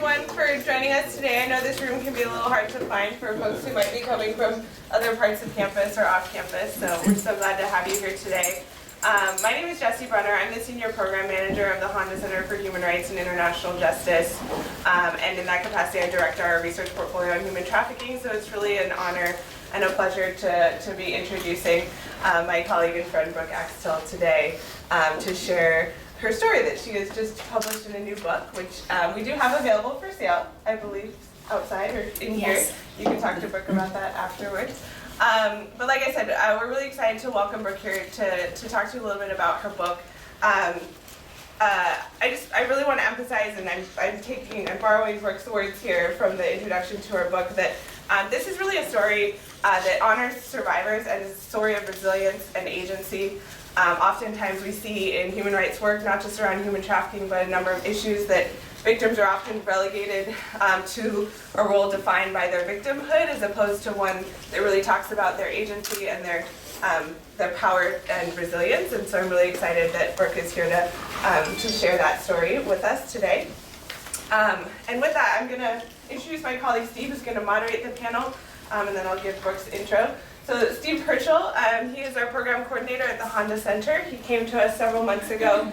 everyone for joining us today. I know this room can be a little hard to find for folks who might be coming from other parts of campus or off campus, so we're so glad to have you here today. My name is Jessie Brunner. I'm the Senior Program Manager of the Honda Center for Human Rights and International Justice, and in that capacity I direct our research portfolio on human trafficking, so it's really an honor and a pleasure to be introducing my colleague and friend Brooke Axtell today to share her story that she has just published in a new book, which we do have available for sale, I believe, outside or in here. Yes. You can talk to Brooke about that afterwards. But like I said, we're really excited to welcome Brooke here to talk to you a little bit about her book. I really want to emphasize, and I'm borrowing Brooke's words here from the introduction to her book, that this is really a story that honors survivors and is a story of resilience and agency. Oftentimes we see in human rights work, not just around human trafficking, but a number of issues that victims are often relegated to a role defined by their victimhood, as opposed to one that really talks about their agency and their power and resilience. And so I'm really excited that Brooke is here to share that story with us today. And with that, I'm going to introduce my colleague Steve, who's going to moderate the panel, and then I'll give Brooke's intro. So Steve Herschel, he is our program coordinator at the Honda Center. He came to us several months ago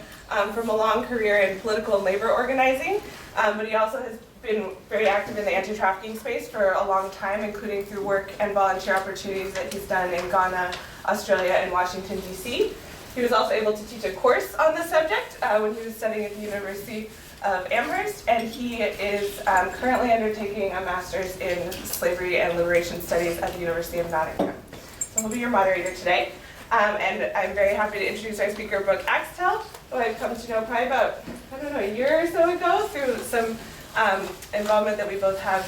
from a long career in political and labor organizing, but he also has been very active in the anti-trafficking space for a long time, including through work and volunteer opportunities that he's done in Ghana, Australia, and Washington, D.C. He was also able to teach a course on the subject when he was studying at the University of Amherst, and he is currently undertaking a master's in slavery and liberation studies at the University of Nottingham. So he'll be your moderator today. And I'm very happy to introduce our speaker, Brooke Axtell, who I've come to know probably about, a year or so ago through some involvement that we both have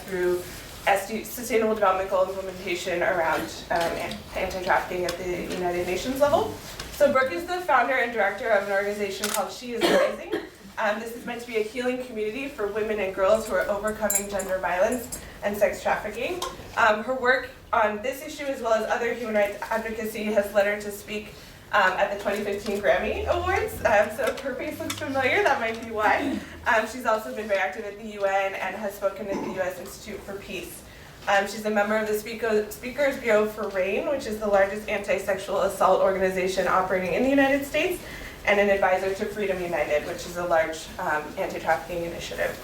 through Sustainable Development Goal implementation around anti-trafficking at the United Nations level. So Brooke is the founder and director of an organization called She is Rising. This is meant to be a healing community for women and girls who are overcoming gender violence and sex trafficking. Her work on this issue, as well as other human rights advocacy, has led her to speak at the 2015 Grammy Awards. So if her face looks familiar, that might be why. She's also been very active at the UN and has spoken at the U.S. Institute for Peace. She's a member of the Speakers Bureau for R.A.I.N.N, which is the largest anti-sexual assault organization operating in the United States, and an advisor to Freedom United, which is a large anti-trafficking initiative.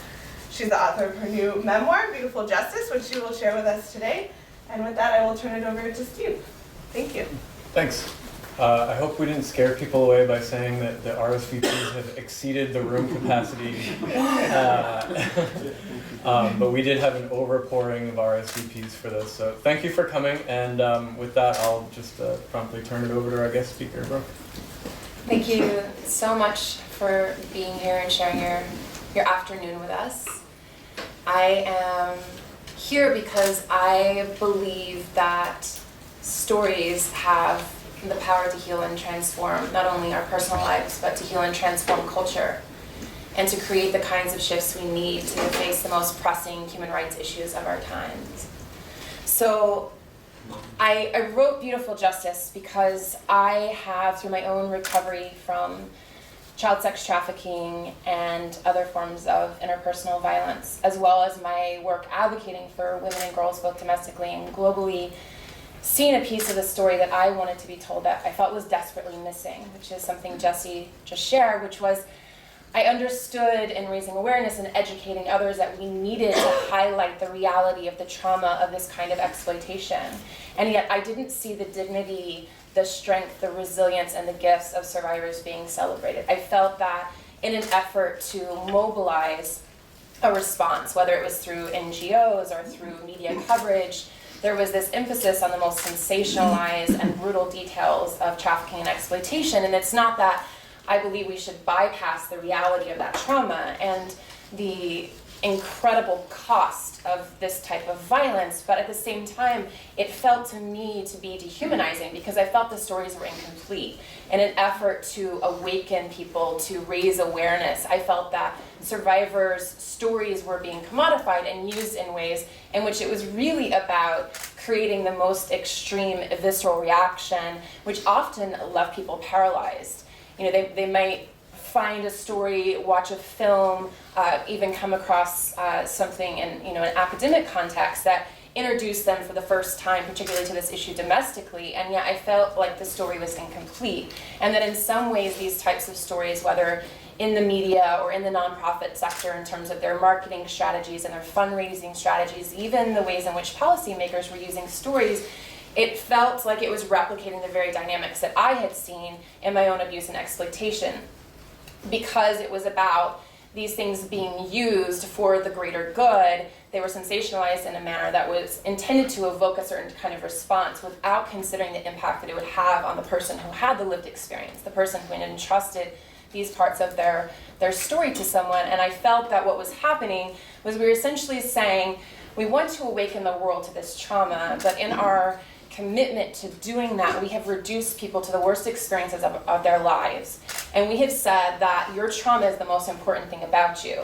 She's the author of her new memoir, Beautiful Justice, which she will share with us today. And with that, I will turn it over to Steve. Thank you. Thanks. I hope we didn't scare people away by saying that the RSVPs have exceeded the room capacity. But we did have an overpouring of RSVPs for this. So thank you for coming. And with that, I'll just promptly turn it over to our guest speaker, Brooke. Thank you so much for being here and sharing your afternoon with us. I am here because I believe that stories have the power to heal and transform not only our personal lives, but to heal and transform culture, and to create the kinds of shifts we need to face the most pressing human rights issues of our times. So I wrote Beautiful Justice because I have, through my own recovery from child sex trafficking and other forms of interpersonal violence, as well as my work advocating for women and girls both domestically and globally, seen a piece of the story that I wanted to be told that I felt was desperately missing, which is something Jessie just shared, which was I understood in raising awareness and educating others that we needed to highlight the reality of the trauma of this kind of exploitation. And yet I didn't see the dignity, the strength, the resilience, and the gifts of survivors being celebrated. I felt that in an effort to mobilize a response, whether it was through NGOs or through media coverage, there was this emphasis on the most sensationalized and brutal details of trafficking and exploitation. And it's not that I believe we should bypass the reality of that trauma and the incredible cost of this type of violence, but at the same time, it felt to me to be dehumanizing because I felt the stories were incomplete. In an effort to awaken people, to raise awareness, I felt that survivors' stories were being commodified and used in ways in which it was really about creating the most extreme visceral reaction, which often left people paralyzed. You know, they might find a story, watch a film, even come across something in an academic context that introduced them for the first time, particularly to this issue domestically, and yet I felt like the story was incomplete. And that in some ways these types of stories, whether in the media or in the nonprofit sector in terms of their marketing strategies and their fundraising strategies, even the ways in which policymakers were using stories, it felt like it was replicating the very dynamics that I had seen in my own abuse and exploitation, because it was about these things being used for the greater good. They were sensationalized in a manner that was intended to evoke a certain kind of response without considering the impact that it would have on the person who had the lived experience, the person who had entrusted these parts of their story to someone. And I felt that what was happening was we were essentially saying, we want to awaken the world to this trauma, but in our commitment to doing that, we have reduced people to the worst experiences of their lives. And we have said that your trauma is the most important thing about you.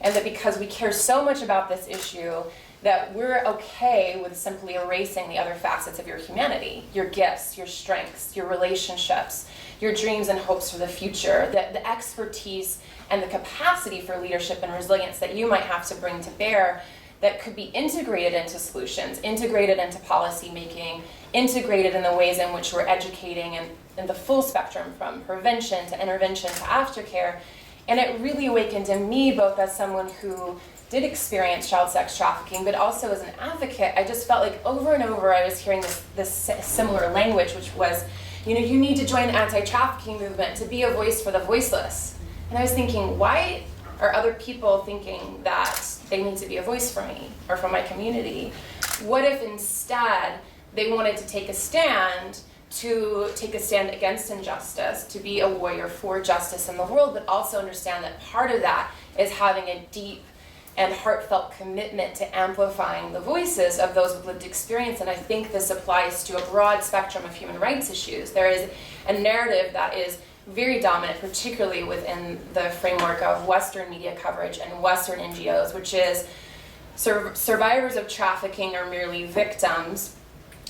And that because we care so much about this issue, that we're okay with simply erasing the other facets of your humanity, your gifts, your strengths, your relationships, your dreams and hopes for the future, the expertise and the capacity for leadership and resilience that you might have to bring to bear, that could be integrated into solutions, integrated into policy making, integrated in the ways in which we're educating and in the full spectrum, from prevention to intervention to aftercare. And it really awakened in me, both as someone who did experience child sex trafficking, but also as an advocate. I just felt like over and over I was hearing this similar language, which was, you need to join the anti-trafficking movement to be a voice for the voiceless. And I was thinking, why are other people thinking that they need to be a voice for me or for my community? What if instead they wanted to take a stand against injustice, to be a warrior for justice in the world, but also understand that part of that is having a deep and heartfelt commitment to amplifying the voices of those with lived experience. And I think this applies to a broad spectrum of human rights issues. There is a narrative that is very dominant, particularly within the framework of Western media coverage and Western NGOs, which is survivors of trafficking are merely victims.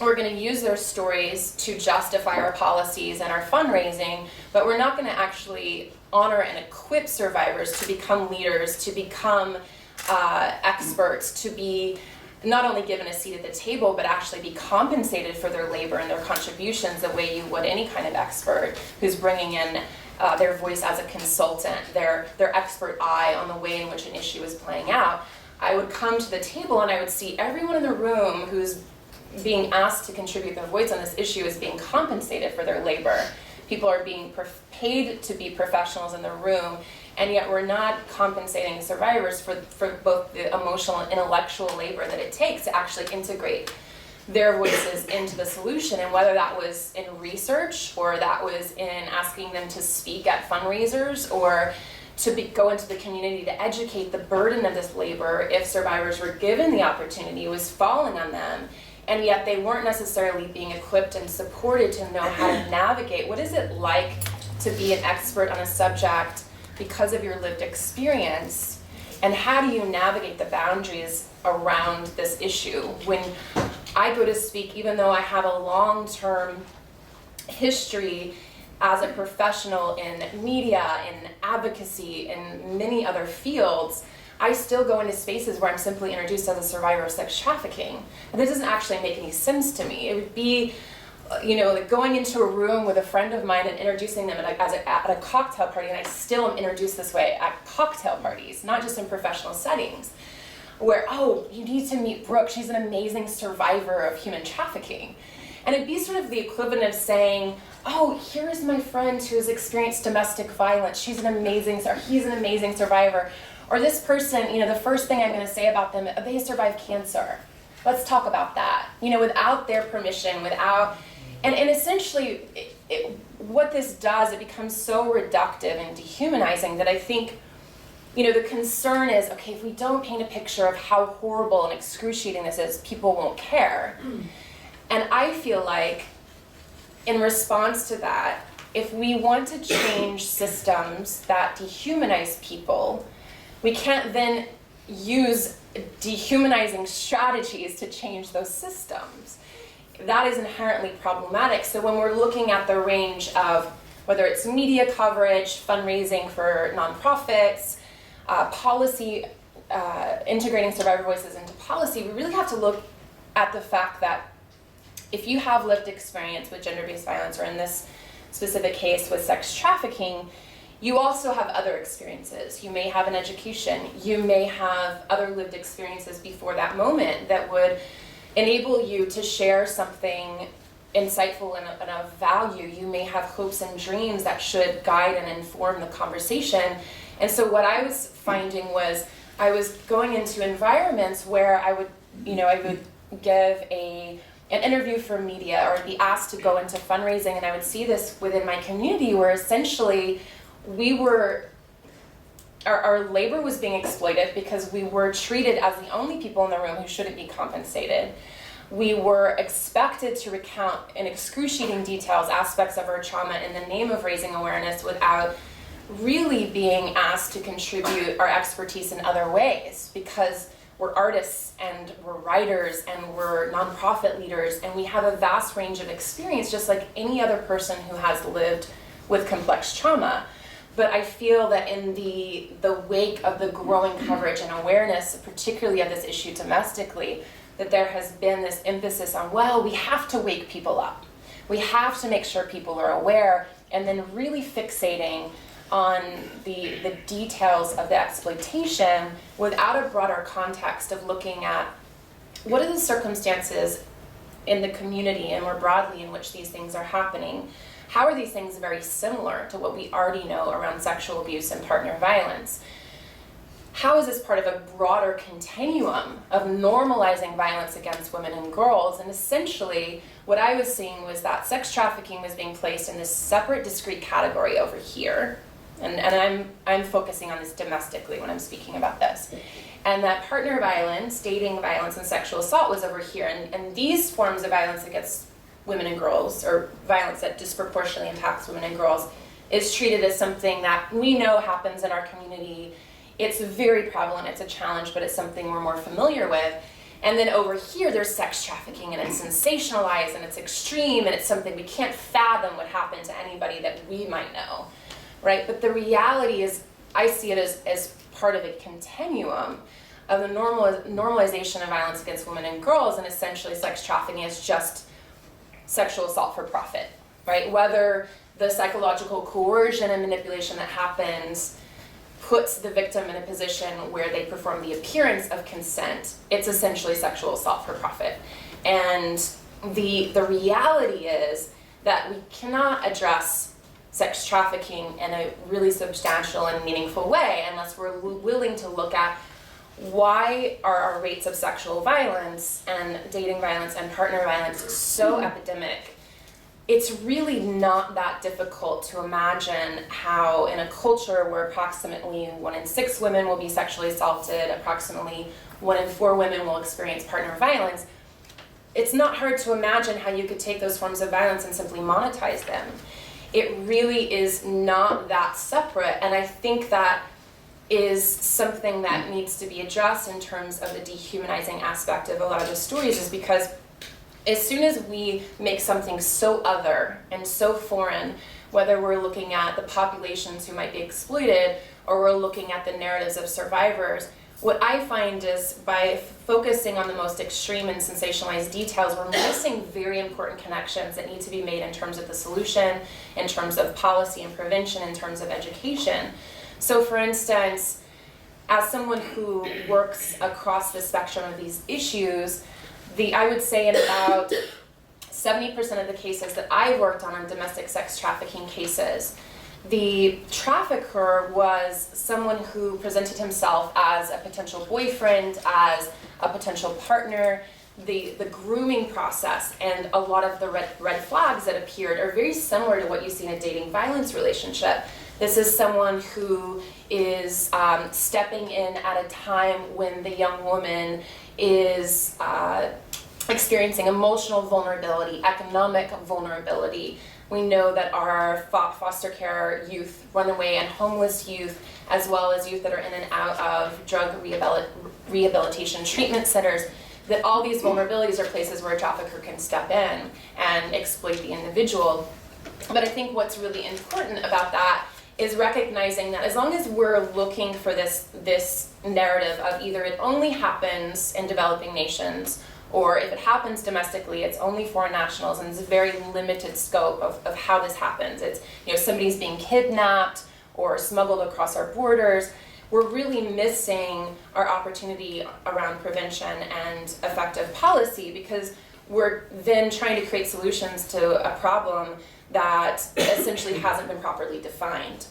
We're going to use their stories to justify our policies and our fundraising, but we're not going to actually honor and equip survivors to become leaders, to become experts, to be not only given a seat at the table, but actually be compensated for their labor and their contributions the way you would any kind of expert who's bringing in their voice as a consultant, their expert eye on the way in which an issue is playing out. I would come to the table and I would see everyone in the room who's being asked to contribute their voice on this issue is being compensated for their labor. People are being paid to be professionals in the room, and yet we're not compensating survivors for both the emotional and intellectual labor that it takes to actually integrate their voices into the solution. And whether that was in research, or that was in asking them to speak at fundraisers, or to go into the community to educate, the burden of this labor, if survivors were given the opportunity, was falling on them. And yet they weren't necessarily being equipped and supported to know how to navigate. What is it like to be an expert on a subject because of your lived experience? And how do you navigate the boundaries around this issue? When I go to speak, even though I have a long-term history as a professional in media, in advocacy, in many other fields, I still go into spaces where I'm simply introduced as a survivor of sex trafficking. And this doesn't actually make any sense to me. It would be, like going into a room with a friend of mine and introducing them at a cocktail party, and I still am introduced this way at cocktail parties, not just in professional settings, where, oh, you need to meet Brooke, she's an amazing survivor of human trafficking. And it'd be sort of the equivalent of saying, oh, here's my friend who has experienced domestic violence, he's an amazing survivor. Or this person, the first thing I'm going to say about them, they survived cancer. Let's talk about that. Without their permission, and essentially, what this does, it becomes so reductive and dehumanizing that I think, the concern is, okay, if we don't paint a picture of how horrible and excruciating this is, people won't care. And I feel like, in response to that, if we want to change systems that dehumanize people, we can't then use dehumanizing strategies to change those systems. That is inherently problematic. So when we're looking at the range of whether it's media coverage, fundraising for nonprofits, policy, integrating survivor voices into policy, we really have to look at the fact that if you have lived experience with gender-based violence, or in this specific case with sex trafficking, you also have other experiences. You may have an education, you may have other lived experiences before that moment that would enable you to share something insightful and of value. You may have hopes and dreams that should guide and inform the conversation. And so what I was finding was I was going into environments where I would give an interview for media or be asked to go into fundraising, and I would see this within my community where essentially our labor was being exploited because we were treated as the only people in the room who shouldn't be compensated. We were expected to recount in excruciating details aspects of our trauma in the name of raising awareness without really being asked to contribute our expertise in other ways, because we're artists and we're writers and we're nonprofit leaders, and we have a vast range of experience just like any other person who has lived with complex trauma. But I feel that in the wake of the growing coverage and awareness, particularly of this issue domestically, that there has been this emphasis on, well, we have to wake people up. We have to make sure people are aware, and then really fixating on the details of the exploitation without a broader context of looking at what are the circumstances in the community and more broadly in which these things are happening. How are these things very similar to what we already know around sexual abuse and partner violence? How is this part of a broader continuum of normalizing violence against women and girls? And essentially, what I was seeing was that sex trafficking was being placed in this separate, discrete category over here. And I'm focusing on this domestically when I'm speaking about this. And that partner violence, dating violence, and sexual assault was over here. And these forms of violence against women and girls, or violence that disproportionately impacts women and girls, is treated as something that we know happens in our community. It's very prevalent, it's a challenge, but it's something we're more familiar with. And then over here, there's sex trafficking, and it's sensationalized, and it's extreme, and it's something we can't fathom would happen to anybody that we might know, right? But the reality is, I see it as part of a continuum of the normalization of violence against women and girls, and essentially sex trafficking is just sexual assault for profit, right? Whether the psychological coercion and manipulation that happens puts the victim in a position where they perform the appearance of consent, it's essentially sexual assault for profit. And the reality is that we cannot address sex trafficking in a really substantial and meaningful way unless we're willing to look at why are our rates of sexual violence and dating violence and partner violence so epidemic. It's really not that difficult to imagine how in a culture where approximately 1 in 6 women will be sexually assaulted, approximately 1 in 4 women will experience partner violence, it's not hard to imagine how you could take those forms of violence and simply monetize them. It really is not that separate, and I think that is something that needs to be addressed in terms of the dehumanizing aspect of a lot of the stories, is because as soon as we make something so other and so foreign, whether we're looking at the populations who might be exploited or we're looking at the narratives of survivors, what I find is by focusing on the most extreme and sensationalized details, we're missing very important connections that need to be made in terms of the solution, in terms of policy and prevention, in terms of education. So for instance, as someone who works across the spectrum of these issues, I would say in about 70% of the cases that I worked on domestic sex trafficking cases, the trafficker was someone who presented himself as a potential boyfriend, as a potential partner. The grooming process and a lot of the red flags that appeared are very similar to what you see in a dating violence relationship. This is someone who is stepping in at a time when the young woman is experiencing emotional vulnerability, economic vulnerability. We know that our foster care youth, runaway and homeless youth, as well as youth that are in and out of drug rehabilitation treatment centers, that all these vulnerabilities are places where a trafficker can step in and exploit the individual. But I think what's really important about that is recognizing that as long as we're looking for this narrative of either it only happens in developing nations, or if it happens domestically, it's only foreign nationals, and it's a very limited scope of how this happens. It's, somebody's being kidnapped or smuggled across our borders. We're really missing our opportunity around prevention and effective policy, because we're then trying to create solutions to a problem that essentially hasn't been properly defined.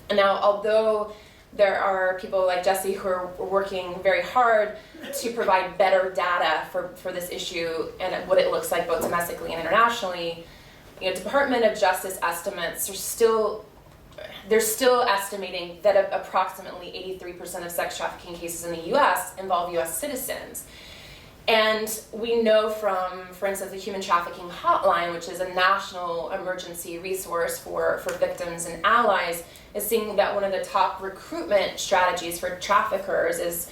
And now, although there are people like Jesse who are working very hard to provide better data for this issue and what it looks like both domestically and internationally, Department of Justice estimates they're still estimating that approximately 83% of sex trafficking cases in the US involve US citizens. And we know from, for instance, the Human Trafficking Hotline, which is a national emergency resource for victims and allies, is seeing that one of the top recruitment strategies for traffickers is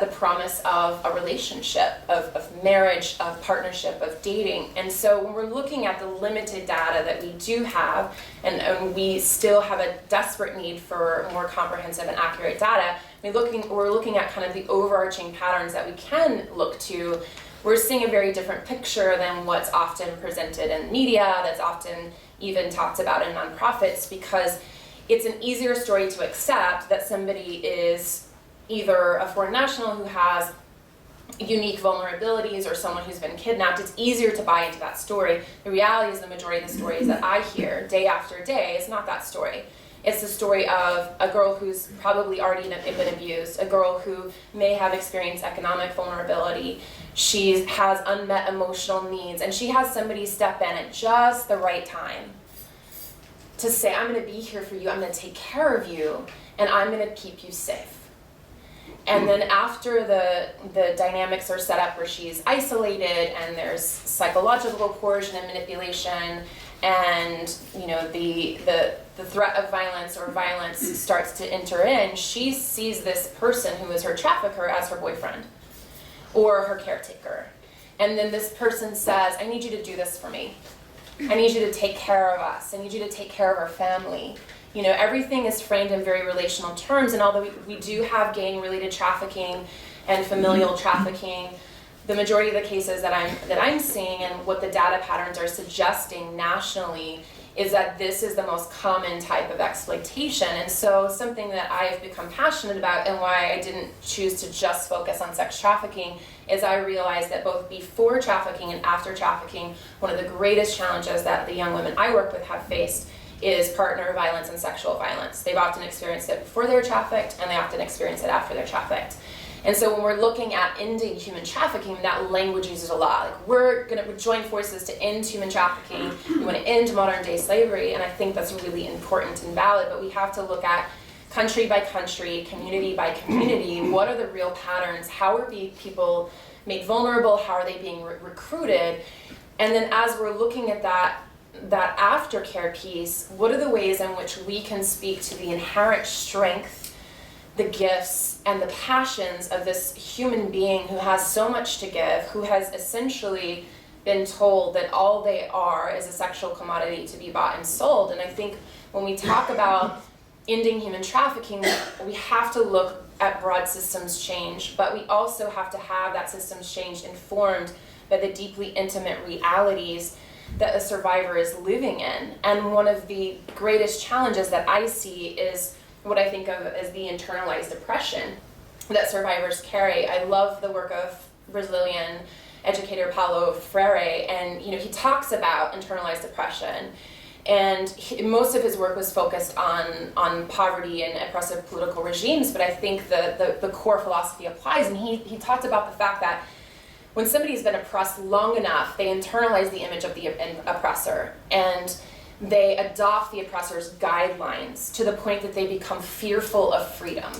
the promise of a relationship, of marriage, of partnership, of dating. And so when we're looking at the limited data that we do have, and we still have a desperate need for more comprehensive and accurate data, we're looking at kind of the overarching patterns that we can look to. We're seeing a very different picture than what's often presented in media, that's often even talked about in nonprofits, because it's an easier story to accept that somebody is either a foreign national who has unique vulnerabilities or someone who's been kidnapped. It's easier to buy into that story. The reality is the majority of the stories that I hear day after day is not that story. It's the story of a girl who's probably already been abused, a girl who may have experienced economic vulnerability. She has unmet emotional needs, and she has somebody step in at just the right time to say, I'm going to be here for you, I'm going to take care of you, and I'm going to keep you safe. And then after the dynamics are set up where she's isolated and there's psychological coercion and manipulation, and the threat of violence or violence starts to enter in, she sees this person who is her trafficker as her boyfriend or her caretaker. And then this person says, I need you to do this for me. I need you to take care of us. I need you to take care of our family. Everything is framed in very relational terms, and although we do have gang-related trafficking and familial trafficking, the majority of the cases that I'm seeing and what the data patterns are suggesting nationally is that this is the most common type of exploitation. And so something that I've become passionate about, and why I didn't choose to just focus on sex trafficking, is I realized that both before trafficking and after trafficking, one of the greatest challenges that the young women I work with have faced is partner violence and sexual violence. They've often experienced it before they're trafficked, and they often experience it after they're trafficked. And so when we're looking at ending human trafficking, that language uses a lot. Like, we're going to join forces to end human trafficking. We want to end modern day slavery, and I think that's really important and valid, but we have to look at country by country, community by community, what are the real patterns? How are people made vulnerable? How are they being recruited? And then as we're looking at that aftercare piece, what are the ways in which we can speak to the inherent strength, the gifts, and the passions of this human being who has so much to give, who has essentially been told that all they are is a sexual commodity to be bought and sold. And I think when we talk about ending human trafficking, we have to look at broad systems change, but we also have to have that systems change informed by the deeply intimate realities that a survivor is living in. And one of the greatest challenges that I see is what I think of as the internalized oppression that survivors carry. I love the work of Brazilian educator Paulo Freire, and he talks about internalized oppression. And most of his work was focused on poverty and oppressive political regimes, but I think the core philosophy applies, and he talked about the fact that when somebody's been oppressed long enough, they internalize the image of the oppressor, and they adopt the oppressor's guidelines to the point that they become fearful of freedom.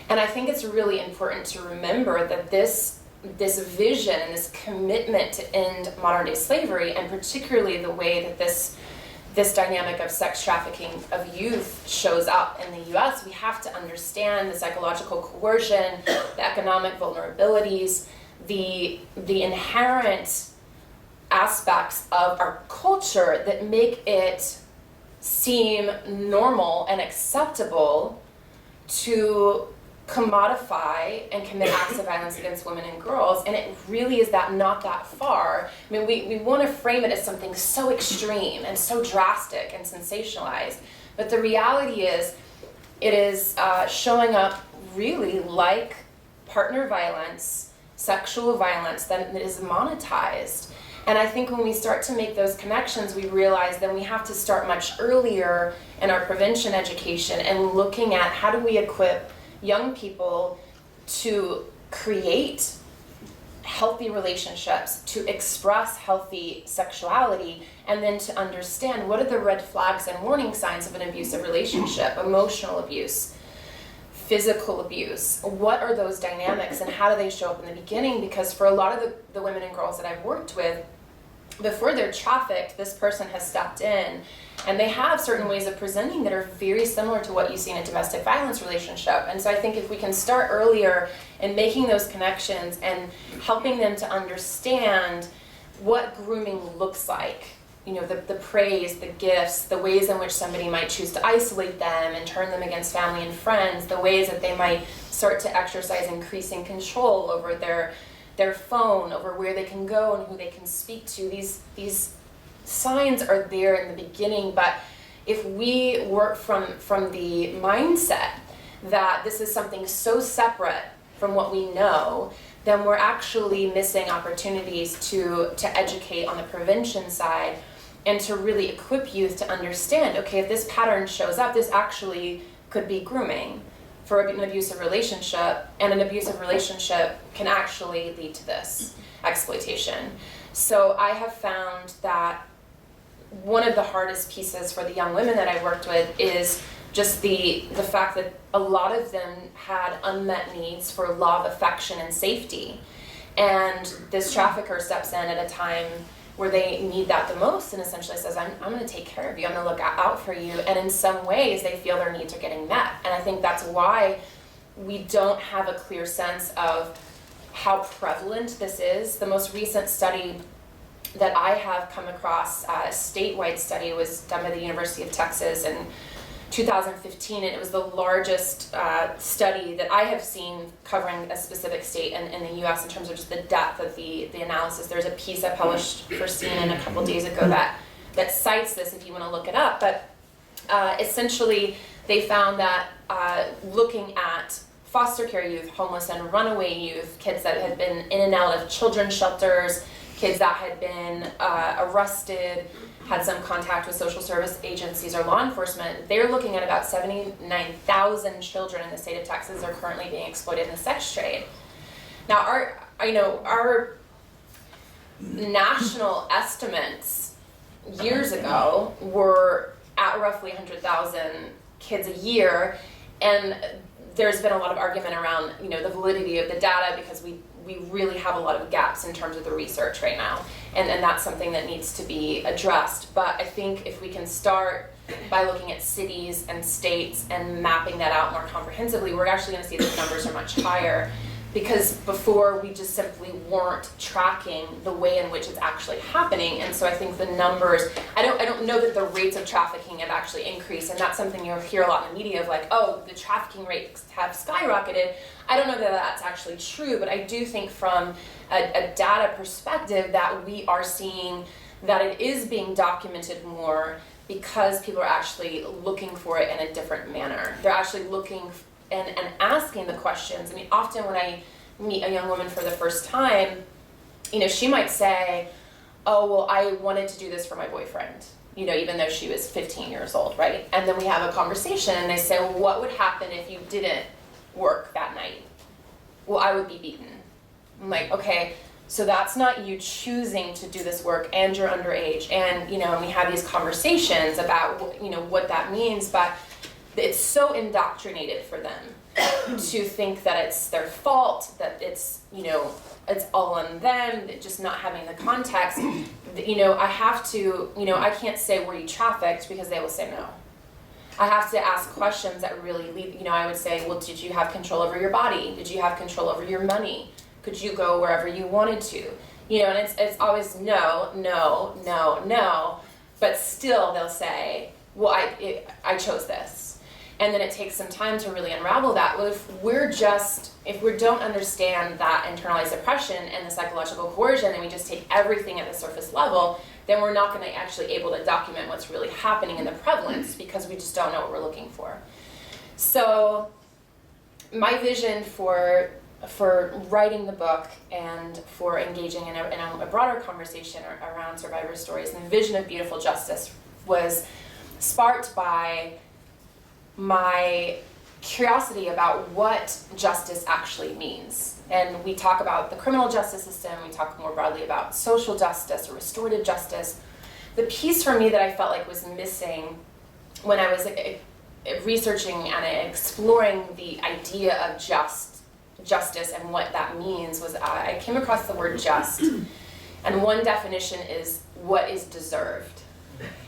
And I think it's really important to remember that this vision and this commitment to end modern day slavery, and particularly the way that this dynamic of sex trafficking of youth shows up in the US, we have to understand the psychological coercion, the economic vulnerabilities, the inherent aspects of our culture that make it seem normal and acceptable to commodify and commit acts of violence against women and girls, and it really is that not that far. I mean, we want to frame it as something so extreme and so drastic and sensationalized, but the reality is it is showing up really like partner violence, sexual violence that is monetized. And I think when we start to make those connections, we realize then we have to start much earlier in our prevention education and looking at how do we equip young people to create healthy relationships, to express healthy sexuality, and then to understand what are the red flags and warning signs of an abusive relationship, emotional abuse, physical abuse. What are those dynamics and how do they show up in the beginning? Because for a lot of the women and girls that I've worked with, before they're trafficked, this person has stepped in and they have certain ways of presenting that are very similar to what you see in a domestic violence relationship. And so I think if we can start earlier in making those connections and helping them to understand what grooming looks like, you know, the praise, the gifts, the ways in which somebody might choose to isolate them and turn them against family and friends, the ways that they might start to exercise increasing control over their phone, over where they can go and who they can speak to. These signs are there in the beginning, but if we work from the mindset that this is something so separate from what we know, then we're actually missing opportunities to educate on the prevention side and to really equip youth to understand, okay, if this pattern shows up, this actually could be grooming for an abusive relationship, and an abusive relationship can actually lead to this exploitation. So I have found that one of the hardest pieces for the young women that I worked with is just the fact that a lot of them had unmet needs for love, affection, and safety. And this trafficker steps in at a time where they need that the most and essentially says, I'm going to take care of you, I'm going to look out for you. And in some ways, they feel their needs are getting met. And I think that's why we don't have a clear sense of how prevalent this is. The most recent study that I have come across, a statewide study, was done by the University of Texas in 2015, and it was the largest study that I have seen covering a specific state in the US in terms of just the depth of the analysis. There's a piece I published for CNN a couple days ago that cites this if you want to look it up, but essentially they found that looking at foster care youth, homeless and runaway youth, kids that had been in and out of children's shelters, kids that had been arrested, had some contact with social service agencies or law enforcement, they're looking at about 79,000 children in the state of Texas are currently being exploited in the sex trade. Now, our national estimates years ago were at roughly 100,000 kids a year, and there's been a lot of argument around, the validity of the data because we really have a lot of gaps in terms of the research right now, and that's something that needs to be addressed. But I think if we can start by looking at cities and states and mapping that out more comprehensively, we're actually going to see that the numbers are much higher, because before we just simply weren't tracking the way in which it's actually happening. And so I think the numbers, I don't know that the rates of trafficking have actually increased, and that's something you'll hear a lot in the media of, like, oh, the trafficking rates have skyrocketed. I don't know that that's actually true, but I do think from a data perspective that we are seeing that it is being documented more because people are actually looking for it in a different manner. They're actually looking and asking the questions. I mean, often when I meet a young woman for the first time, she might say, oh, well, I wanted to do this for my boyfriend, even though she was 15 years old, right? And then we have a conversation and they say, well, what would happen if you didn't work that night? Well, I would be beaten. I'm like, okay, so that's not you choosing to do this work, and you're underage, and and we have these conversations about what that means, but it's so indoctrinated for them to think that it's their fault, that it's it's all on them, that just not having the context. I have to, I can't say, were you trafficked, because they will say no. I have to ask questions that really lead, I would say, well, did you have control over your body? Did you have control over your money? Could you go wherever you wanted to? and it's always no, no, no, no, but still they'll say, well, I chose this. And then it takes some time to really unravel that. Well, if we don't understand that internalized oppression and the psychological coercion, and we just take everything at the surface level, then we're not going to actually able to document what's really happening in the prevalence, because we just don't know what we're looking for. So my vision for writing the book and for engaging in a broader conversation around survivor stories and the vision of beautiful justice was sparked by my curiosity about what justice actually means. And we talk about the criminal justice system, we talk more broadly about social justice or restorative justice. The piece for me that I felt like was missing when I was researching and exploring the idea of justice and what that means was I came across the word just, and one definition is what is deserved.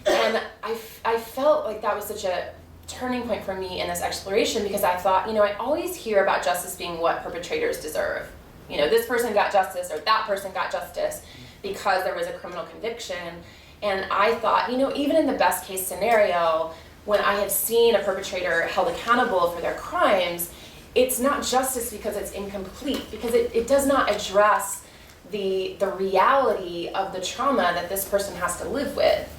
And I felt like that was such a turning point for me in this exploration, because I thought, I always hear about justice being what perpetrators deserve. This person got justice or that person got justice because there was a criminal conviction. And I thought, even in the best case scenario, when I have seen a perpetrator held accountable for their crimes, it's not justice because it's incomplete, because it does not address the reality of the trauma that this person has to live with.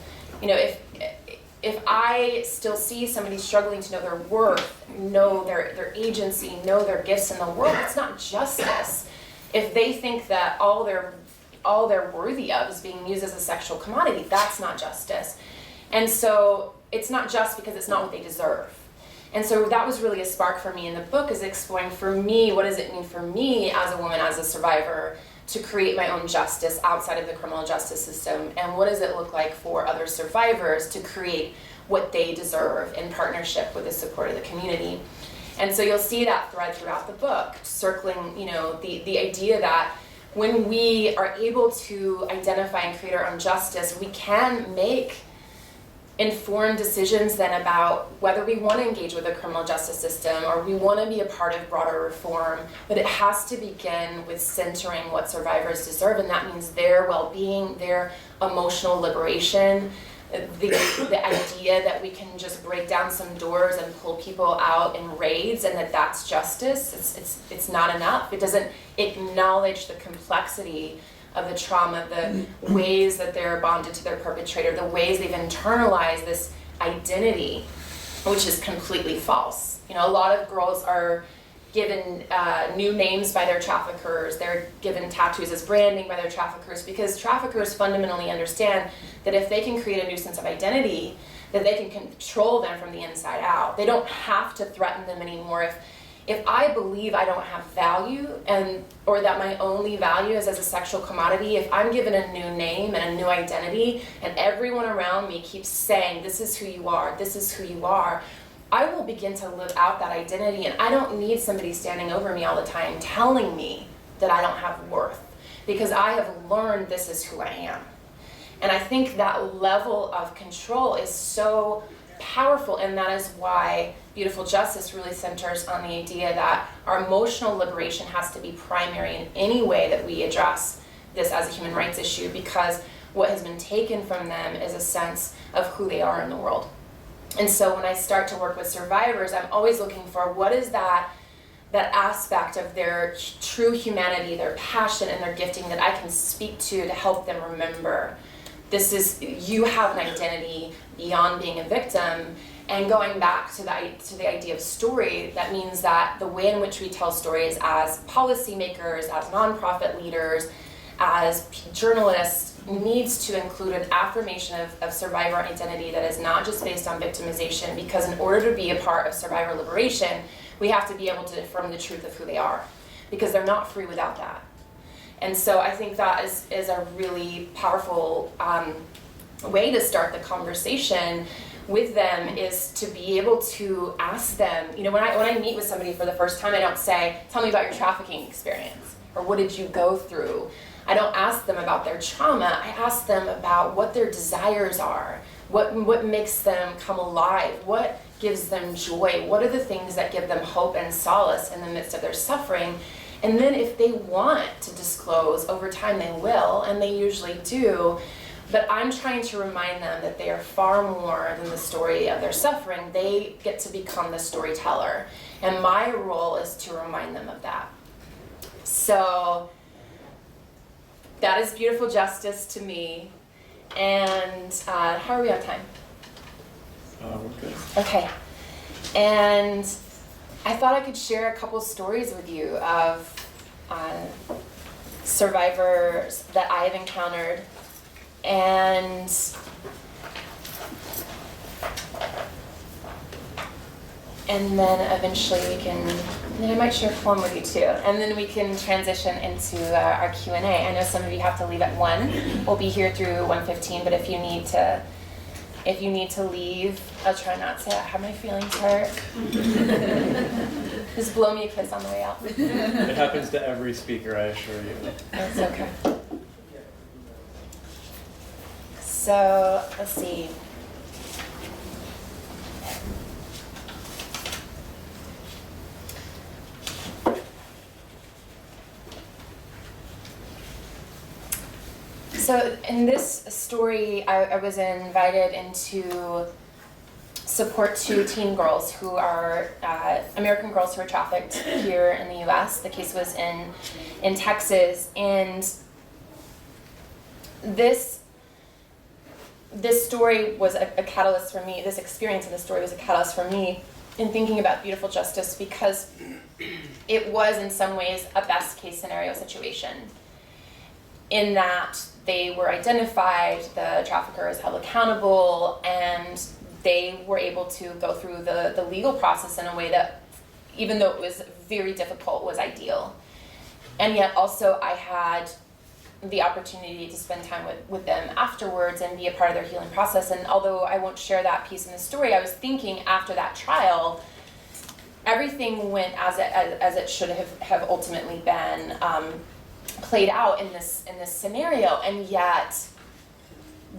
If I still see somebody struggling to know their worth, know their agency, know their gifts in the world, it's not justice. If they think that all they're worthy of is being used as a sexual commodity, that's not justice. And so it's not just because it's not what they deserve. And so that was really a spark for me in the book, is exploring for me, what does it mean for me as a woman, as a survivor, to create my own justice outside of the criminal justice system, and what does it look like for other survivors to create what they deserve in partnership with the support of the community. And so you'll see that thread throughout the book, circling, the idea that when we are able to identify and create our own justice, we can make informed decisions then about whether we want to engage with the criminal justice system or we want to be a part of broader reform. But it has to begin with centering what survivors deserve, and that means their well-being, their emotional liberation, the idea that we can just break down some doors and pull people out in raids and that's justice. It's not enough. It doesn't acknowledge the complexity of the trauma, the ways that they're bonded to their perpetrator, the ways they've internalized this identity, which is completely false. A lot of girls are given new names by their traffickers. They're given tattoos as branding by their traffickers, because traffickers fundamentally understand that if they can create a new sense of identity, that they can control them from the inside out. They don't have to threaten them anymore. If I believe I don't have value, or that my only value is as a sexual commodity, if I'm given a new name and a new identity, and everyone around me keeps saying, this is who you are, this is who you are, I will begin to live out that identity, and I don't need somebody standing over me all the time telling me that I don't have worth, because I have learned this is who I am. And I think that level of control is so powerful, and that is why Beautiful Justice really centers on the idea that our emotional liberation has to be primary in any way that we address this as a human rights issue, because what has been taken from them is a sense of who they are in the world. And so when I start to work with survivors, I'm always looking for what is that aspect of their true humanity, their passion and their gifting that I can speak to help them remember. You have an identity beyond being a victim. And going back to the idea of story, that means that the way in which we tell stories as policymakers, as nonprofit leaders, as journalists, needs to include an affirmation of survivor identity that is not just based on victimization, because in order to be a part of survivor liberation, we have to be able to affirm the truth of who they are, because they're not free without that. And so I think that is a really powerful way to start the conversation with them, is to be able to ask them, when I meet with somebody for the first time, I don't say, tell me about your trafficking experience, or what did you go through? I don't ask them about their trauma, I ask them about what their desires are, what makes them come alive, what gives them joy, what are the things that give them hope and solace in the midst of their suffering. And then if they want to disclose over time, they will, and they usually do. But I'm trying to remind them that they are far more than the story of their suffering. They get to become the storyteller. And my role is to remind them of that. So that is beautiful justice to me. And how are we on time? We're good. Okay. And I thought I could share a couple stories with you of survivors that I have encountered. And then eventually then I might share a poem with you too. And then we can transition into our Q&A. I know some of you have to leave at 1. We'll be here through 1:15, but if you need to leave, I'll try not to have my feelings hurt. Just blow me a kiss on the way out. It happens to every speaker, I assure you. That's okay. So, let's see. So in this story, I was invited into support 2 teen girls who are American girls who are trafficked here in the U.S. The case was in Texas, and this story was a catalyst for me. This experience in the story was a catalyst for me in thinking about beautiful justice, because it was in some ways a best case scenario situation, in that they were identified, the traffickers held accountable, and they were able to go through the legal process in a way that, even though it was very difficult, was ideal. And yet also I had the opportunity to spend time with them afterwards and be a part of their healing process. And although I won't share that piece in the story, I was thinking after that trial, everything went as it should have ultimately been played out in this scenario, and yet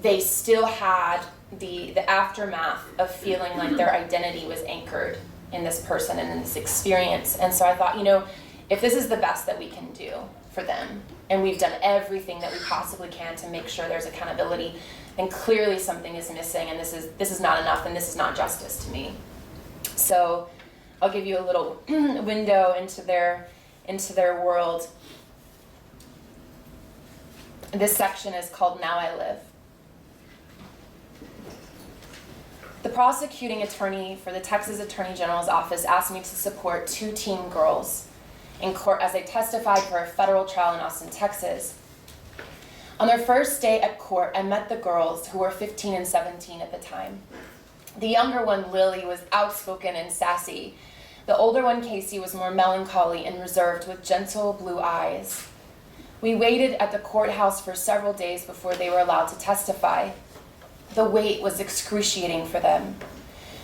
they still had the aftermath of feeling like their identity was anchored in this person and in this experience. And so I thought, if this is the best that we can do for them, and we've done everything that we possibly can to make sure there's accountability, then clearly something is missing, and this is not enough, and this is not justice to me. So I'll give you a little window into their world. This section is called Now I Live. The prosecuting attorney for the Texas Attorney General's office asked me to support 2 teen girls in court as they testified for a federal trial in Austin, Texas. On their first day at court, I met the girls, who were 15 and 17 at the time. The younger one, Lily, was outspoken and sassy. The older one, Casey, was more melancholy and reserved with gentle blue eyes. We waited at the courthouse for several days before they were allowed to testify. The wait was excruciating for them.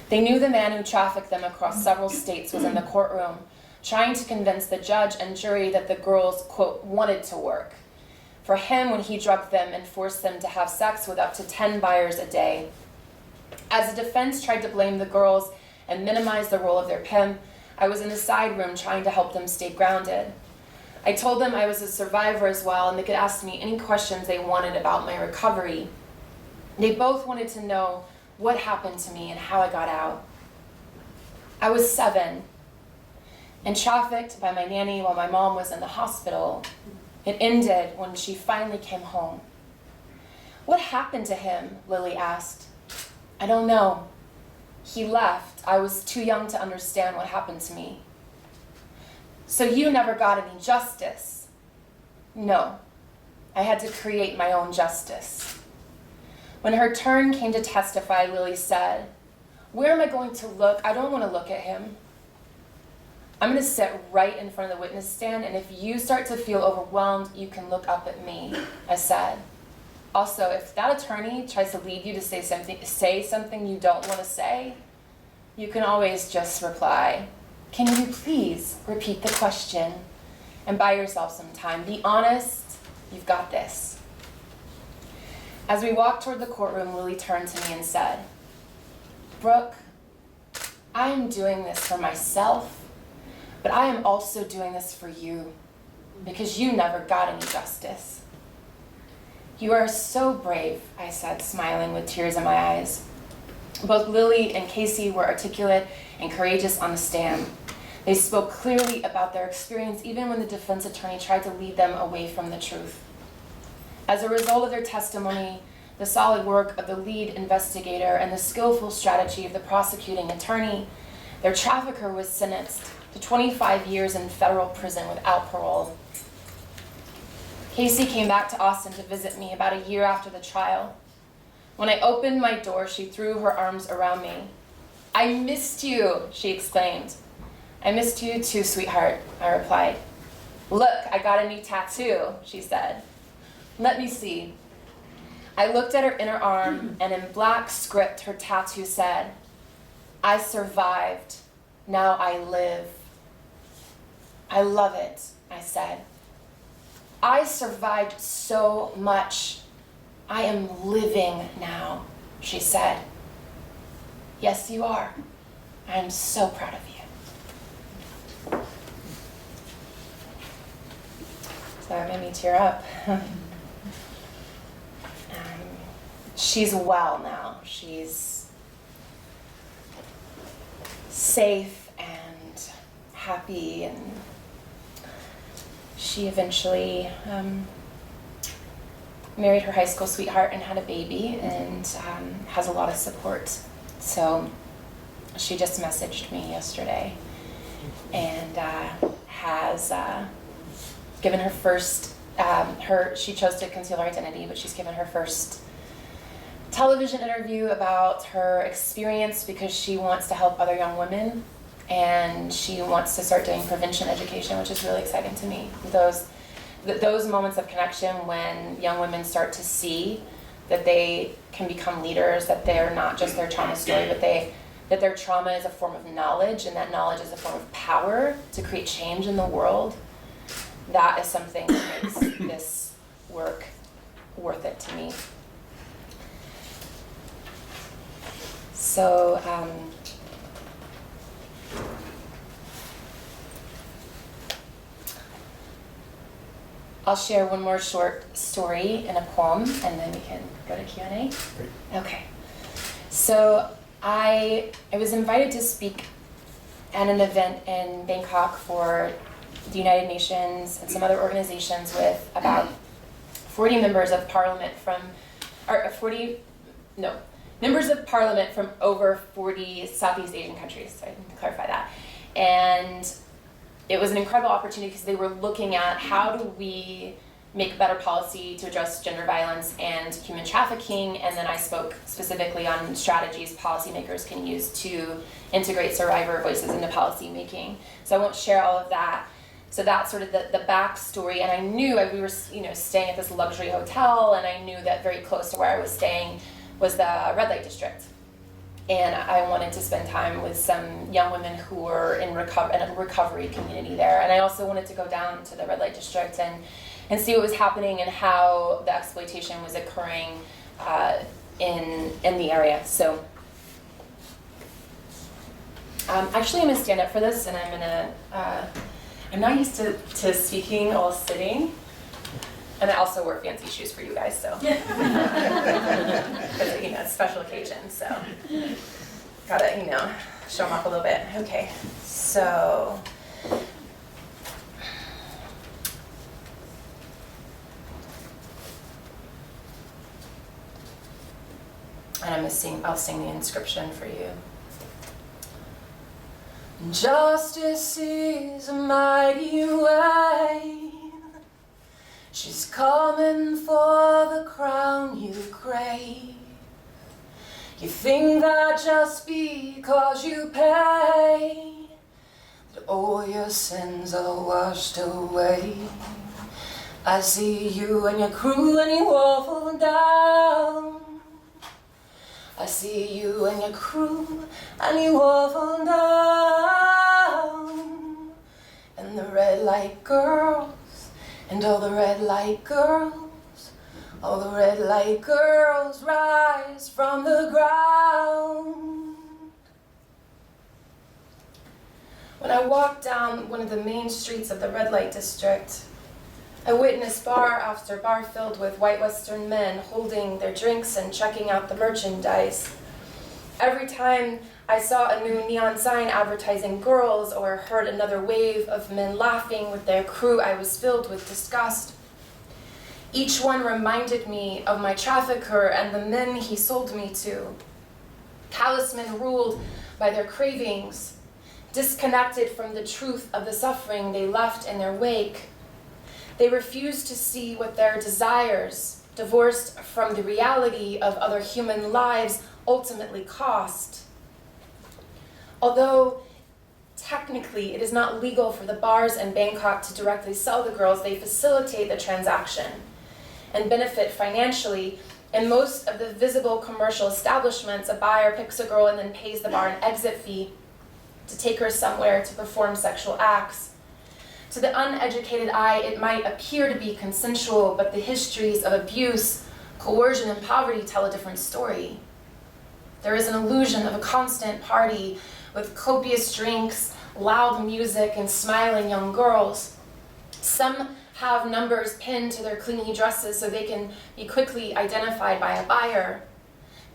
They knew the man who trafficked them across several states was in the courtroom, trying to convince the judge and jury that the girls, quote, wanted to work for him when he drugged them and forced them to have sex with up to 10 buyers a day. As the defense tried to blame the girls and minimize the role of their pimp, I was in the side room trying to help them stay grounded. I told them I was a survivor as well, and they could ask me any questions they wanted about my recovery. They both wanted to know what happened to me and how I got out. I was 7 and trafficked by my nanny while my mom was in the hospital. It ended when she finally came home. What happened to him? Lily asked. I don't know. He left. I was too young to understand what happened to me. So you never got any justice? No. I had to create my own justice. When her turn came to testify, Lily said, where am I going to look? I don't want to look at him. I'm going to sit right in front of the witness stand, and if you start to feel overwhelmed, you can look up at me, I said. Also, if that attorney tries to lead you to say something you don't want to say, you can always just reply, can you please repeat the question and buy yourself some time? Be honest, you've got this. As we walked toward the courtroom, Lily turned to me and said, Brooke, I'm doing this for myself. But I am also doing this for you, because you never got any justice. You are so brave, I said, smiling with tears in my eyes. Both Lily and Casey were articulate and courageous on the stand. They spoke clearly about their experience, even when the defense attorney tried to lead them away from the truth. As a result of their testimony, the solid work of the lead investigator, and the skillful strategy of the prosecuting attorney, their trafficker was sentenced to 25 years in federal prison without parole. Casey came back to Austin to visit me about a year after the trial. When I opened my door, she threw her arms around me. "I missed you," she exclaimed. "I missed you too, sweetheart," I replied. "Look, I got a new tattoo," she said. "Let me see." I looked at her inner arm, and in black script, her tattoo said, "I survived, now I live." "I love it," I said. "I survived so much. I am living now," she said. "Yes, you are. I am so proud of you." So that made me tear up. She's well now. She's safe and happy, and she eventually married her high school sweetheart and had a baby, and has a lot of support. So she just messaged me yesterday and has given her first, she chose to conceal her identity, but she's given her first television interview about her experience, because she wants to help other young women, and she wants to start doing prevention education, which is really exciting to me. Those moments of connection when young women start to see that they can become leaders, that they're not just their trauma story, but that their trauma is a form of knowledge, and that knowledge is a form of power to create change in the world. That is something that makes this work worth it to me. So, I'll share one more short story in a poem, and then we can go to Q&A. Great. Okay. So I was invited to speak at an event in Bangkok for the United Nations and some other organizations with about 40 members of parliament members of parliament from over 40 Southeast Asian countries, so I need to clarify that. And it was an incredible opportunity because they were looking at how do we make better policy to address gender violence and human trafficking, and then I spoke specifically on strategies policymakers can use to integrate survivor voices into policy making. So I won't share all of that. So that's sort of the backstory, and I knew we were staying at this luxury hotel, and I knew that very close to where I was staying was the red light district. And I wanted to spend time with some young women who were in a recovery community there. And I also wanted to go down to the red light district and see what was happening and how the exploitation was occurring in the area. So actually I'm gonna stand up for this, and I'm not used to speaking while sitting. And I also wore fancy shoes for you guys, so. Because, it's a special occasion, so. Gotta, show them off a little bit. Okay, so. And I'll sing the inscription for you. Justice is a mighty way. She's coming for the crown you crave. You think that just because you pay, that all your sins are washed away. I see you and your crew and you all fall down. I see you and your crew and you all fall down. And the red light girls, and all the red light girls, all the red light girls rise from the ground. When I walked down one of the main streets of the red light district, I witnessed bar after bar filled with white Western men holding their drinks and checking out the merchandise. Every time I saw a new neon sign advertising girls or heard another wave of men laughing with their crew, I was filled with disgust. Each one reminded me of my trafficker and the men he sold me to. Callous men ruled by their cravings, disconnected from the truth of the suffering they left in their wake. They refused to see what their desires, divorced from the reality of other human lives, ultimately cost. Although technically it is not legal for the bars in Bangkok to directly sell the girls, they facilitate the transaction and benefit financially. In most of the visible commercial establishments, a buyer picks a girl and then pays the bar an exit fee to take her somewhere to perform sexual acts. To the uneducated eye, it might appear to be consensual, but the histories of abuse, coercion, and poverty tell a different story. There is an illusion of a constant party with copious drinks, loud music, and smiling young girls. Some have numbers pinned to their clingy dresses so they can be quickly identified by a buyer.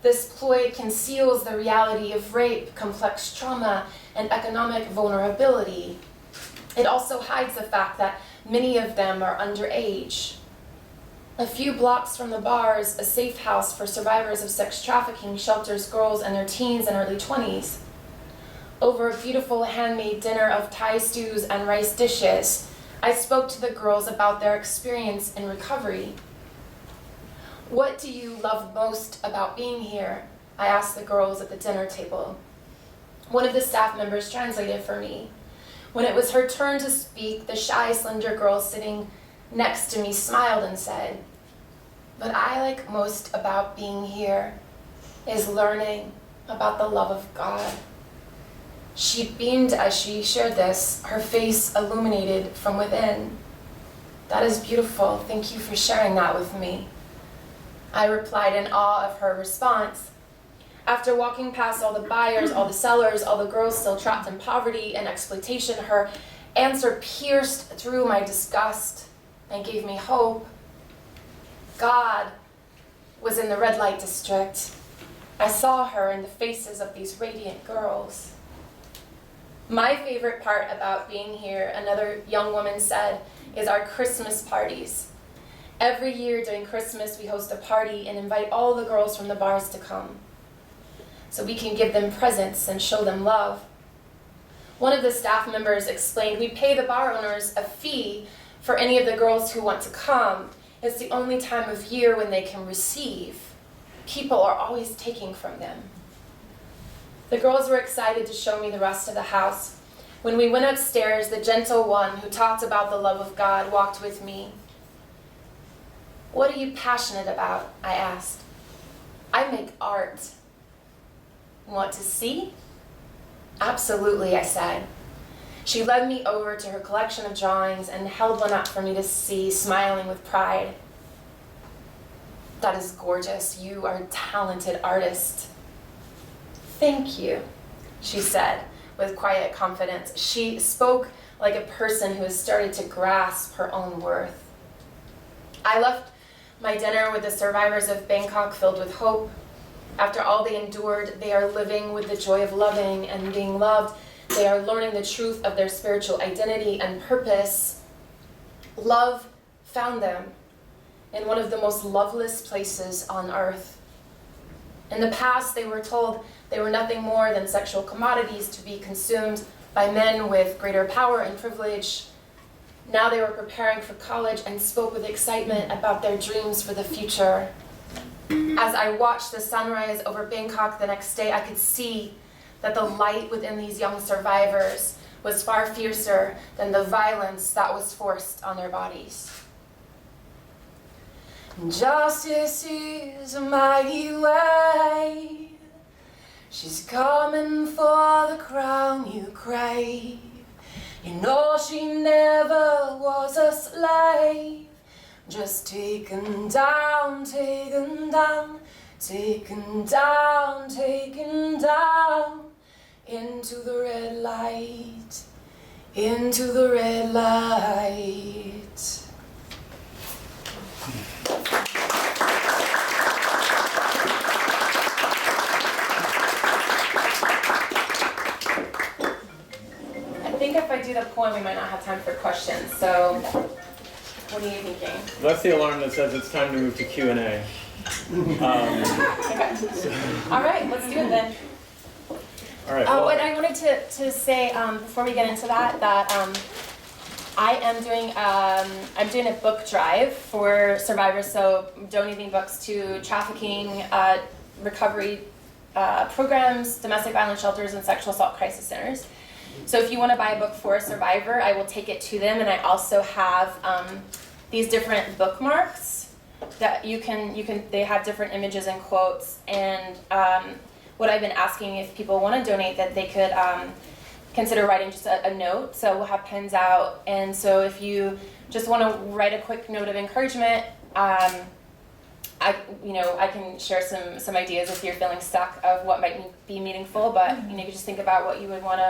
This ploy conceals the reality of rape, complex trauma, and economic vulnerability. It also hides the fact that many of them are underage. A few blocks from the bars, a safe house for survivors of sex trafficking shelters girls in their teens and early 20s. Over a beautiful handmade dinner of Thai stews and rice dishes, I spoke to the girls about their experience in recovery. "What do you love most about being here?" I asked the girls at the dinner table. One of the staff members translated for me. When it was her turn to speak, the shy, slender girl sitting next to me smiled and said, "What I like most about being here is learning about the love of God." She beamed as she shared this, her face illuminated from within. "That is beautiful. Thank you for sharing that with me." I replied in awe of her response. After walking past all the buyers, all the sellers, all the girls still trapped in poverty and exploitation, her answer pierced through my disgust and gave me hope. God was in the red light district. I saw her in the faces of these radiant girls. "My favorite part about being here," another young woman said, "is our Christmas parties. Every year during Christmas, we host a party and invite all the girls from the bars to come, so we can give them presents and show them love." One of the staff members explained, "We pay the bar owners a fee for any of the girls who want to come. It's the only time of year when they can receive. People are always taking from them." The girls were excited to show me the rest of the house. When we went upstairs, the gentle one who talked about the love of God walked with me. "What are you passionate about?" I asked. "I make art." "Want to see?" "Absolutely," I said. She led me over to her collection of drawings and held one up for me to see, smiling with pride. "That is gorgeous. You are a talented artist." "Thank you," she said with quiet confidence. She spoke like a person who has started to grasp her own worth. I left my dinner with the survivors of Bangkok filled with hope. After all they endured, they are living with the joy of loving and being loved. They are learning the truth of their spiritual identity and purpose. Love found them in one of the most loveless places on earth. In the past, they were told they were nothing more than sexual commodities to be consumed by men with greater power and privilege. Now they were preparing for college and spoke with excitement about their dreams for the future. As I watched the sunrise over Bangkok the next day, I could see that the light within these young survivors was far fiercer than the violence that was forced on their bodies. Justice is a mighty wave. She's coming for the crown you crave. You know she never was a slave, just taken down, taken down, taken down, taken down into the red light. into the red light. I think if I do the poem, we might not have time for questions. So, what are you thinking? That's the alarm that says it's time to move to Q&A. Okay. All right, let's do it then. All right. Oh, and I wanted to say before we get into that I am doing I'm doing a book drive for survivors, so donating books to trafficking recovery programs, domestic violence shelters, and sexual assault crisis centers. So if you want to buy a book for a survivor, I will take it to them, and I also have these different bookmarks that you can they have different images and quotes, and what I've been asking if people want to donate, that they could consider writing just a note. So we'll have pens out, and so if you just want to write a quick note of encouragement, I can share some ideas if you're feeling stuck of what might be meaningful. But you just think about what you would want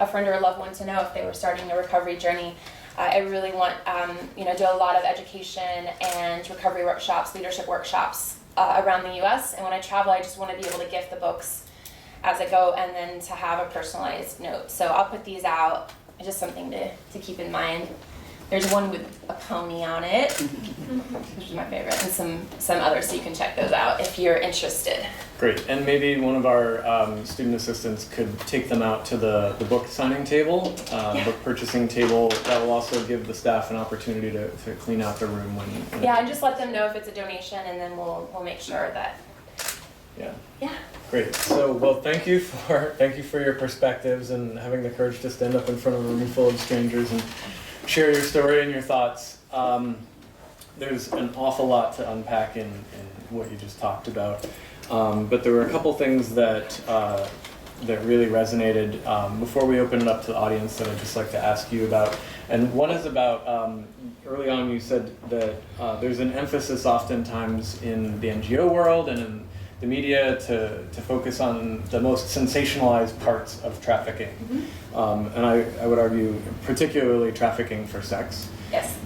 a friend or a loved one to know if they were starting a recovery journey. I really want do a lot of education and recovery workshops, leadership workshops around the U.S. And when I travel, I just want to be able to gift the books as I go, and then to have a personalized note. So I'll put these out, just something to keep in mind. There's one with a pony on it, which is my favorite, and some others, so you can check those out if you're interested. Great, and maybe one of our student assistants could take them out to the book signing table, book purchasing table. That will also give the staff an opportunity to clean out the room when and just let them know if it's a donation, and then we'll make sure that. Yeah. Great. So, well, thank you for your perspectives and having the courage to stand up in front of a room full of strangers and share your story and your thoughts. There's an awful lot to unpack in what you just talked about, but there were a couple things that really resonated before we open it up to the audience that I'd just like to ask you about. And one is about, early on you said that there's an emphasis oftentimes in the NGO world and in the media to focus on the most sensationalized parts of trafficking. Mm-hmm. And I would argue particularly trafficking for sex. Yes.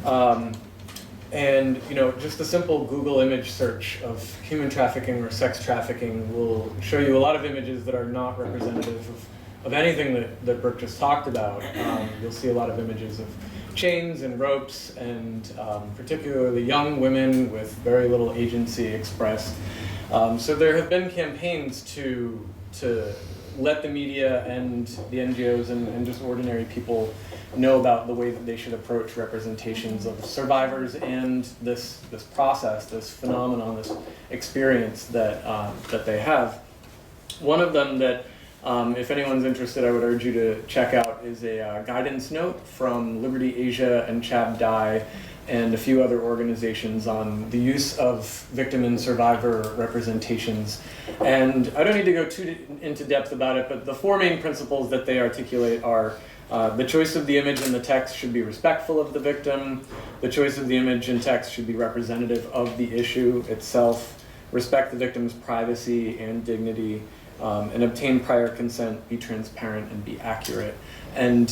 And just a simple Google image search of human trafficking or sex trafficking will show you a lot of images that are not representative of anything that Brooke just talked about. You'll see a lot of images of chains and ropes, and particularly young women with very little agency expressed. So there have been campaigns to let the media and the NGOs and just ordinary people know about the way that they should approach representations of survivors and this process, this phenomenon, this experience that they have. One of them that, if anyone's interested, I would urge you to check out is a guidance note from Liberty Asia and Chab Dai and a few other organizations on the use of victim and survivor representations. And I don't need to go too into depth about it, but the four main principles that they articulate are the choice of the image and the text should be respectful of the victim, the choice of the image and text should be representative of the issue itself, respect the victim's privacy and dignity, and obtain prior consent, be transparent, and be accurate. And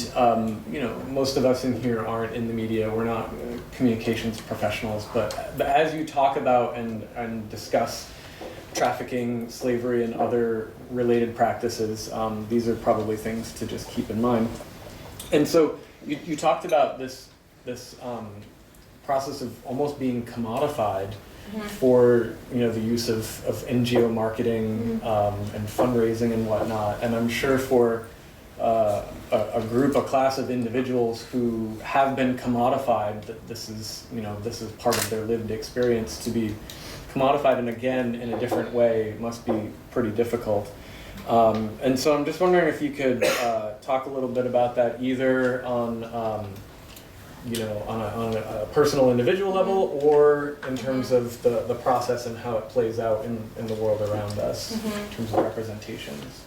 most of us in here aren't in the media. We're not communications professionals. But as you talk about and discuss trafficking, slavery, and other related practices, these are probably things to just keep in mind. And so you talked about this process of almost being commodified for the use of NGO marketing and fundraising and whatnot. And I'm sure for a class of individuals who have been commodified, that this is part of their lived experience, to be commodified and again in a different way must be pretty difficult. And so I'm just wondering if you could talk a little bit about that, either on a personal individual level, or in terms of the process and how it plays out in the world around us in terms of representations.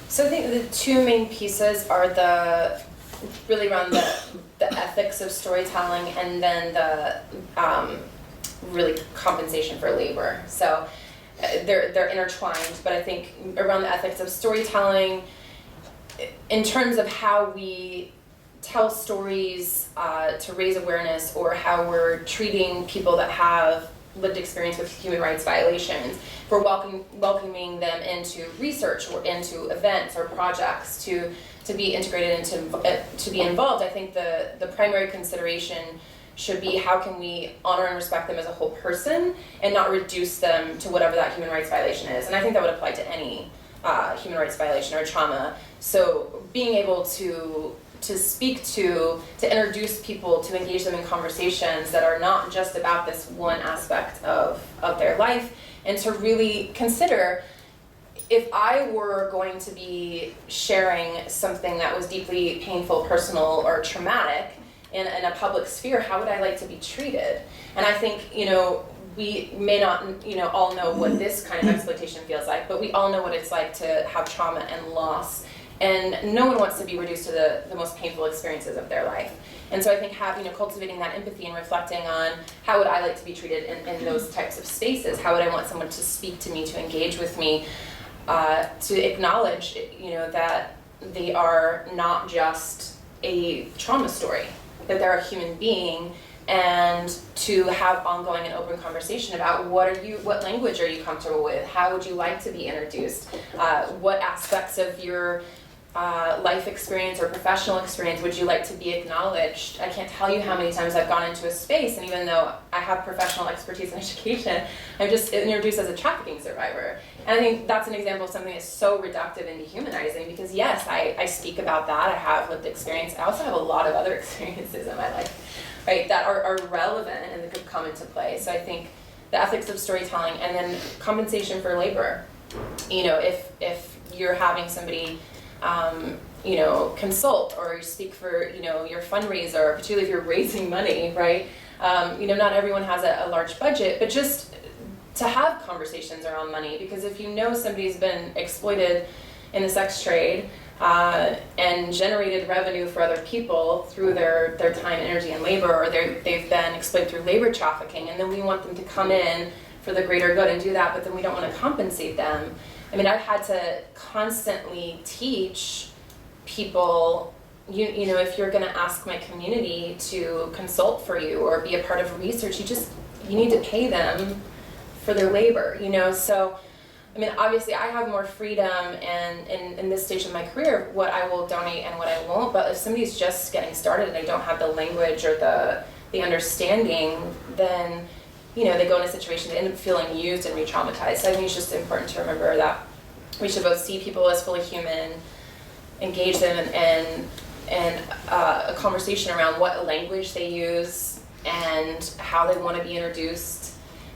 So I think the two main pieces are really around the ethics of storytelling, and then the really compensation for labor. So they're intertwined, but I think around the ethics of storytelling, in terms of how we tell stories to raise awareness, or how we're treating people that have lived experience with human rights violations, if we're welcoming them into research or into events or projects to be integrated into, to be involved, I think the primary consideration should be how can we honor and respect them as a whole person and not reduce them to whatever that human rights violation is. And I think that would apply to any human rights violation or trauma. So being able to speak to introduce people, to engage them in conversations that are not just about this one aspect of their life, and to really consider, if I were going to be sharing something that was deeply painful, personal, or traumatic in a public sphere, how would I like to be treated? And I think, we may not, all know what this kind of exploitation feels like, but we all know what it's like to have trauma and loss. And no one wants to be reduced to the most painful experiences of their life. And so I think cultivating that empathy and reflecting on how would I like to be treated in those types of spaces? How would I want someone to speak to me, to engage with me, to acknowledge, that they are not just a trauma story, that they're a human being, and to have ongoing and open conversation about what language are you comfortable with? How would you like to be introduced? What aspects of your life experience or professional experience would you like to be acknowledged? I can't tell you how many times I've gone into a space, and even though I have professional expertise in education, I'm just introduced as a trafficking survivor. And I think that's an example of something that's so reductive and dehumanizing, because yes, I speak about that, I have lived experience, I also have a lot of other experiences in my life, right, that are relevant and that could come into play. So I think the ethics of storytelling, and then compensation for labor. If you're having somebody consult or speak for, your fundraiser, particularly if you're raising money, right? Not everyone has a large budget, but just to have conversations around money, because if somebody's been exploited in the sex trade and generated revenue for other people through their time, energy, and labor, or they've been exploited through labor trafficking, and then we want them to come in for the greater good and do that, but then we don't want to compensate them. I mean, I've had to constantly teach people, if you're going to ask my community to consult for you or be a part of research, you need to pay them for their labor, So, I mean, obviously I have more freedom and in this stage of my career, what I will donate and what I won't, but if somebody's just getting started and they don't have the language or the understanding, then they go in a situation, they end up feeling used and re-traumatized. So I think it's just important to remember that we should both see people as fully human, engage them and a conversation around what language they use and how they want to be introduced.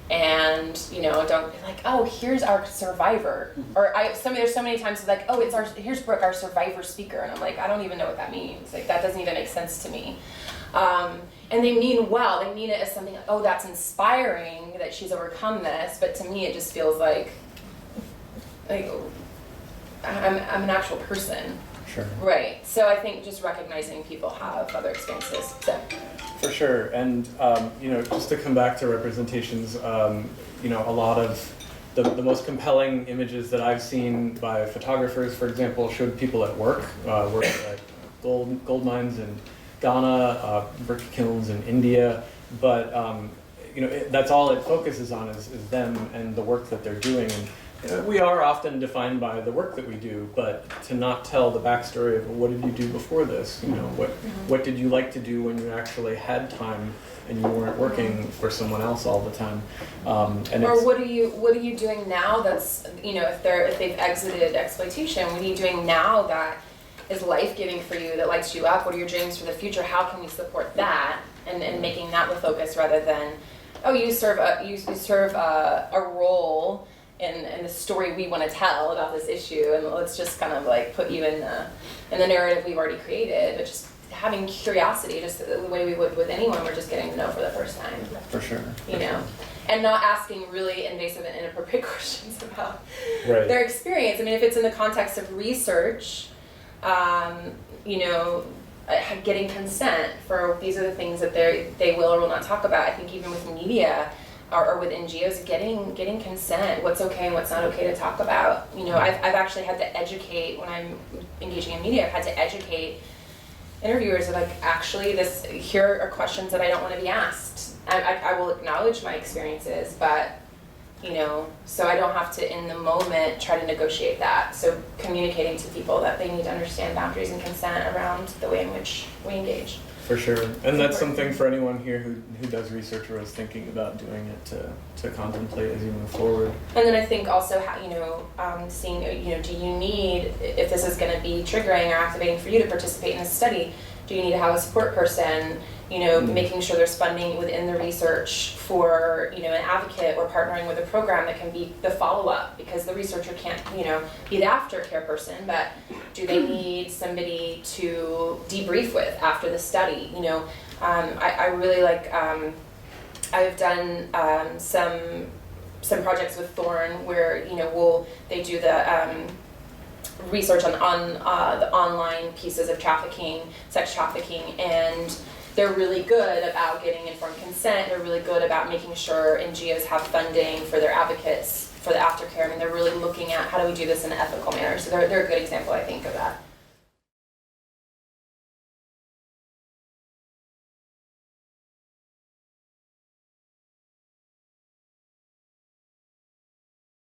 And don't be like, oh, here's our survivor, or there's so many times like, oh, here's Brooke, our survivor speaker, and I'm like, I don't even know what that means. Like, that doesn't even make sense to me. And they mean well. They mean it as something like, oh, that's inspiring that she's overcome this. But to me, it just feels like I'm an actual person. Sure. Right. So I think just recognizing people have other experiences. So. For sure, and just to come back to representations, a lot of the most compelling images that I've seen by photographers, for example, showed people at work at gold mines in Ghana, brick kilns in India, but that's all it focuses on is them and the work that they're doing. And we are often defined by the work that we do, but to not tell the backstory of what did you do before this? What did you like to do when you actually had time and you weren't working for someone else all the time? Or what are you doing now? That's if they've exited exploitation, what are you doing now that is life-giving for you, that lights you up? What are your dreams for the future? How can we support that? And making that the focus rather than, oh, you serve a role in the story we want to tell about this issue, and let's just kind of like put you in the narrative we've already created, but just having curiosity, just the way we would with anyone we're just getting to know for the first time. For sure. And not asking really invasive and inappropriate questions about right. their experience. I mean, if it's in the context of research, getting consent for these are the things that they will or will not talk about. I think even with media, or with NGOs, getting consent, what's okay and what's not okay to talk about. I've actually had to educate, when I'm engaging in media, I've had to educate interviewers are like, actually, here are questions that I don't want to be asked. I will acknowledge my experiences, but, you know, so I don't have to, in the moment, try to negotiate that. So communicating to people that they need to understand boundaries and consent around the way in which we engage. For sure, and that's something for anyone here who does research or is thinking about doing it to contemplate as you move forward. And then I think also, you know, seeing, you know, do you need, if this is going to be triggering or activating for you to participate in this study, do you need to have a support person, you know, making sure there's funding within the research for, you know, an advocate or partnering with a program that can be the follow-up, because the researcher can't, you know, be the aftercare person, but do they need somebody to debrief with after the study, you know? I really like, I've done some projects with Thorn where, you know, they do the research on the online pieces of trafficking, sex trafficking, and they're really good about getting informed consent. They're really good about making sure NGOs have funding for their advocates for the aftercare. I mean, they're really looking at how do we do this in an ethical manner. So they're a good example, I think, of that.